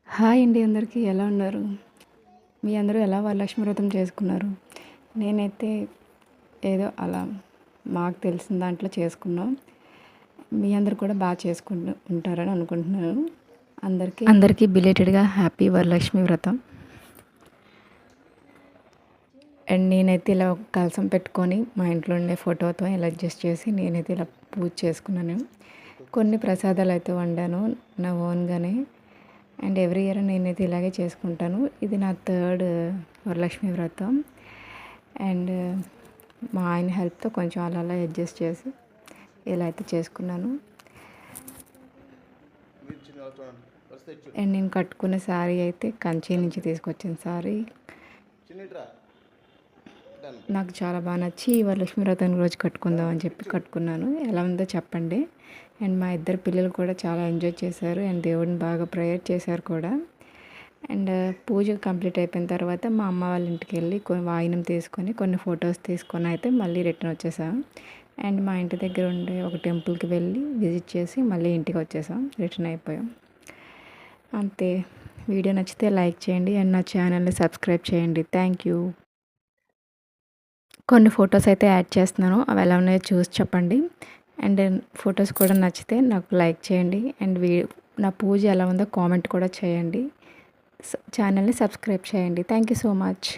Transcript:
Hi అండి, అందరికీ ఎలా ఉన్నారు? మీ అందరూ ఎలా వరలక్ష్మి వ్రతం చేసుకున్నారు? నేనైతే ఏదో అలా మాకు తెలిసిన దాంట్లో చేసుకున్నాం. మీ అందరు కూడా బాగా చేసుకుంటూ ఉంటారని అనుకుంటున్నాను. అందరికీ బిలేటెడ్గా హ్యాపీ వరలక్ష్మి వ్రతం. అండ్ నేనైతే ఇలా ఒక కలసం పెట్టుకొని మా ఇంట్లో ఉండే ఫోటోతో ఇలా అడ్జస్ట్ చేసి నేనైతే ఇలా పూజ చేసుకున్నాను. కొన్ని ప్రసాదాలు అయితే వండాను నా ఓన్గానే. అండ్ ఎవ్రీ ఇయర్ నేనైతే ఇలాగే చేసుకుంటాను. ఇది నా థర్డ్ వరలక్ష్మి వ్రతం. అండ్ మా ఆయన హెల్ప్తో కొంచెం అలా అడ్జస్ట్ చేసి ఇలా అయితే చేసుకున్నాను. అండ్ నేను కట్టుకున్న శారీ అయితే కంచి నుంచి తీసుకొచ్చిన శారీ నాకు చాలా బాగా నచ్చి ఈ వరలక్ష్మి వ్రతం రోజు కట్టుకుందాం అని చెప్పి కట్టుకున్నాను. ఎలా ఉందో చెప్పండి. అండ్ మా ఇద్దరు పిల్లలు కూడా చాలా ఎంజాయ్ చేశారు అండ్ దేవుడిని బాగా ప్రేయర్ చేశారు కూడా. అండ్ పూజ కంప్లీట్ అయిపోయిన తర్వాత మా అమ్మ వాళ్ళ ఇంటికి వెళ్ళి వాయినం తీసుకొని కొన్ని ఫొటోస్ తీసుకొని అయితే మళ్ళీ రిటర్న్ వచ్చేసాం. అండ్ మా ఇంటి దగ్గర ఉండే ఒక టెంపుల్కి వెళ్ళి విజిట్ చేసి మళ్ళీ ఇంటికి వచ్చేసాం, రిటర్న్ అయిపోయాం. అంతే. వీడియో నచ్చితే లైక్ చేయండి అండ్ నా ఛానల్ని సబ్స్క్రైబ్ చేయండి. Thank you. కొన్ని ఫొటోస్ అయితే యాడ్ చేస్తున్నాను, అవి ఎలా ఉన్నాయో చూసి చెప్పండి. అండ్ ఫొటోస్ కూడా నచ్చితే నాకు లైక్ చేయండి. అండ్ నా పూజ ఎలా ఉందో కామెంట్ కూడా చేయండి. ఛానల్ని సబ్స్క్రైబ్ చేయండి. Thank you so much.